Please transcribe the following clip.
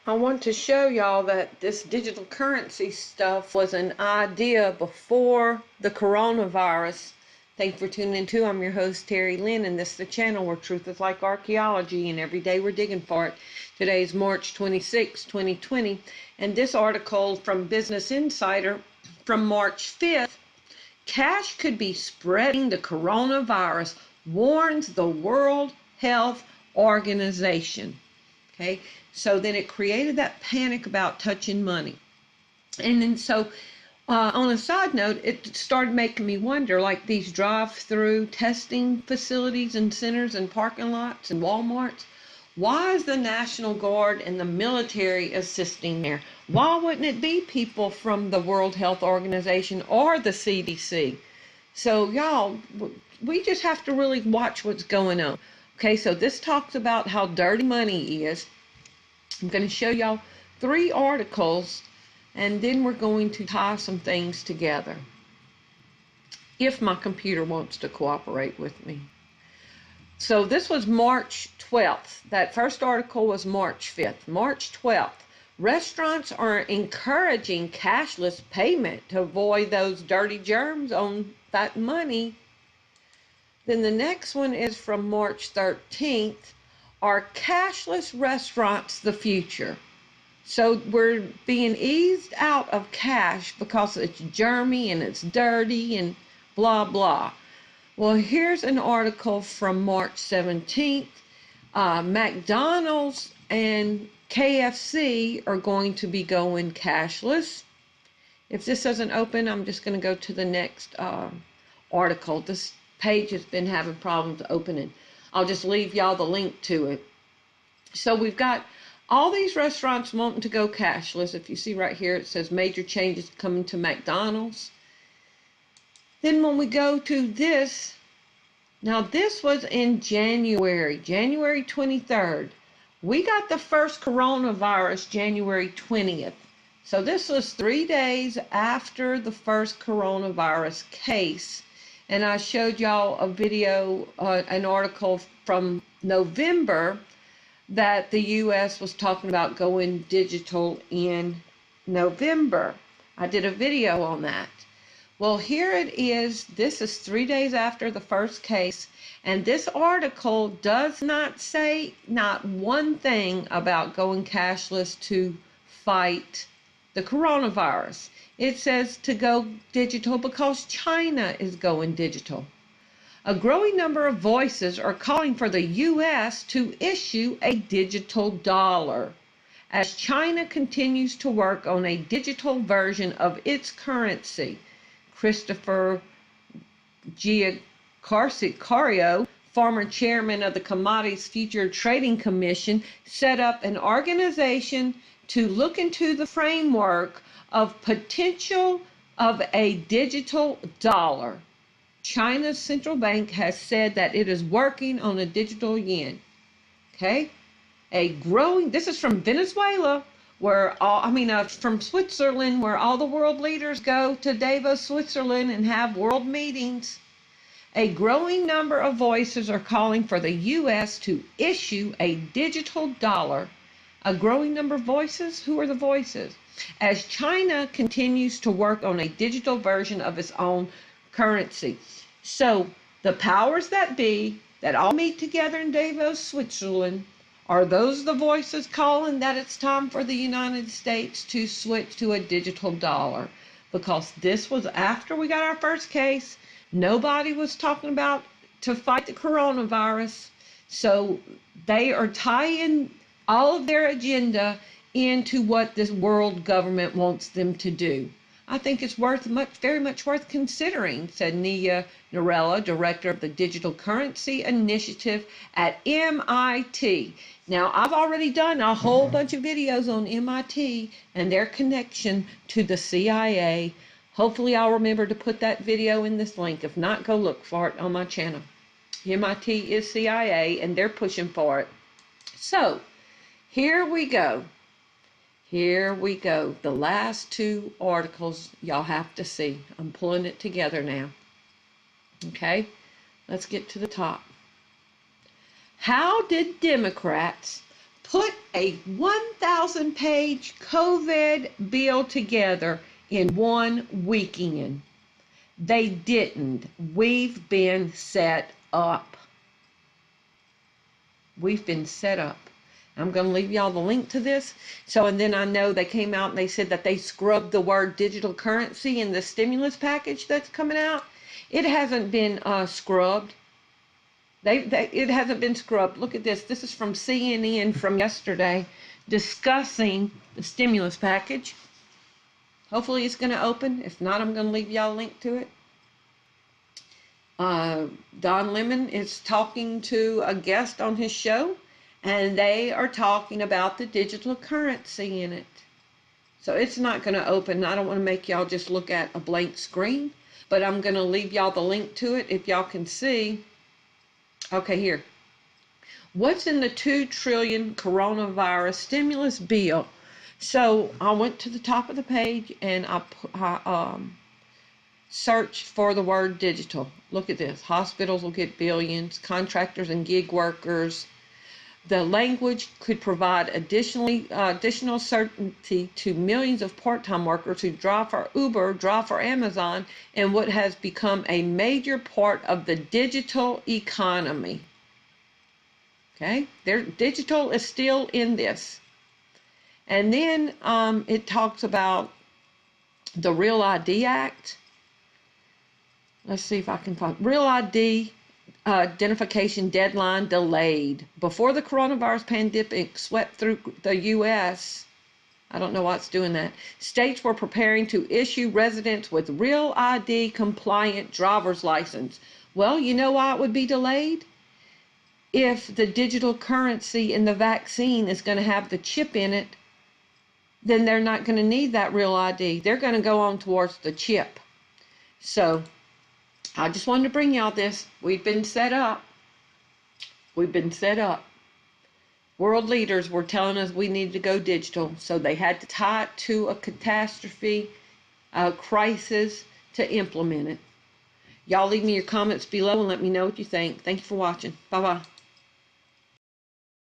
I want to show y'all that this digital currency stuff was an idea before the coronavirus. Thanks for tuning in too. I'm your host, Terry Lynn, and this is the channel where truth is like archaeology, and every day we're digging for it. Today is March 26, 2020, and this article from Business Insider from March 5th, cash could be spreading the coronavirus, warns the World Health Organization. Okay, so then it created that panic about touching money. And then on a side note, it started making me wonder, like these drive-through testing facilities and centers and parking lots and Walmarts, why is the National Guard and the military assisting there? Why wouldn't it be people from the World Health Organization or the CDC? So y'all, we just have to really watch what's going on. Okay, so this talks about how dirty money is. I'm going to show y'all 3 articles, and then we're going to tie some things together, if my computer wants to cooperate with me. So this was March 12th. That first article was March 5th. March 12th. Restaurants are encouraging cashless payment to avoid those dirty germs on that money. Then the next one is from March 13th. Are cashless restaurants the future? So we're being eased out of cash because it's germy and it's dirty and blah, blah. Well, here's an article from March 17th. McDonald's and KFC are going to be going cashless. If this doesn't open, I'm just going to go to the next article. This page has been having problems opening. I'll just leave y'all the link to it. So we've got all these restaurants wanting to go cashless. If you see right here, it says major changes coming to McDonald's. Then when we go to this, now this was in January 23rd. We got the first coronavirus January 20th. So this was 3 days after the first coronavirus case. And I showed y'all a video, an article from November that the U.S. was talking about going digital in November. I did a video on that. Well, here it is. This is 3 days after the first case. And this article does not say not one thing about going cashless to fight the coronavirus. It says to go digital because China is going digital. A growing number of voices are calling for the U.S. to issue a digital dollar as China continues to work on a digital version of its currency. Christopher Giacarcio, former chairman of the Commodities Future Trading Commission, set up an organization to look into the framework of potential of a digital dollar. China's central bank has said that it is working on a digital yuan. Okay? This is from Venezuela, from Switzerland, where all the world leaders go to Davos, Switzerland, and have world meetings. A growing number of voices are calling for the U.S. to issue a digital dollar. A growing number of voices? Who are the voices? As China continues to work on a digital version of its own currency. So the powers that be that all meet together in Davos, Switzerland, are those the voices calling that it's time for the United States to switch to a digital dollar? Because this was after we got our first case. Nobody was talking about to fight the coronavirus. So they are tying all of their agenda into what this world government wants them to do. I think it's very much worth considering, said Nia Narella, director of the Digital Currency Initiative at MIT. Now, I've already done a whole bunch of videos on MIT and their connection to the CIA. Hopefully, I'll remember to put that video in this link. If not, go look for it on my channel. MIT is CIA, and they're pushing for it. So, here we go. Here we go. The last 2 articles y'all have to see. I'm pulling it together now. Okay, let's get to the top. How did Democrats put a 1,000-page COVID bill together in one weekend. They didn't. We've been set up. We've been set up. I'm going to leave y'all the link to this. So, and then I know they came out and they said that they scrubbed the word digital currency in the stimulus package that's coming out. It hasn't been scrubbed. It hasn't been scrubbed. Look at this. This is from CNN from yesterday discussing the stimulus package. Hopefully it's going to open. If not, I'm going to leave y'all a link to it. Don Lemon is talking to a guest on his show, and they are talking about the digital currency in it. So it's not going to open. I don't want to make y'all just look at a blank screen, but I'm going to leave y'all the link to it if y'all can see. Okay, here. What's in the $2 trillion coronavirus stimulus bill? So I went to the top of the page and I searched for the word digital. Look at this. Hospitals will get billions. Contractors and gig workers. The language could provide additional certainty to millions of part-time workers who drive for Uber, drive for Amazon, and what has become a major part of the digital economy. Okay, digital is still in this. And then it talks about the Real ID Act. Let's see if I can find Real ID identification deadline delayed. Before the coronavirus pandemic swept through the U.S., I don't know what's doing that, states were preparing to issue residents with Real ID compliant driver's license. Well, you know why it would be delayed? If the digital currency in the vaccine is going to have the chip in it, then they're not going to need that Real ID. They're going to go on towards the chip. So I just wanted to bring y'all this. We've been set up. We've been set up. World leaders were telling us we needed to go digital, so they had to tie it to a catastrophe, a crisis to implement it. Y'all leave me your comments below and let me know what you think. Thank you for watching. Bye-bye.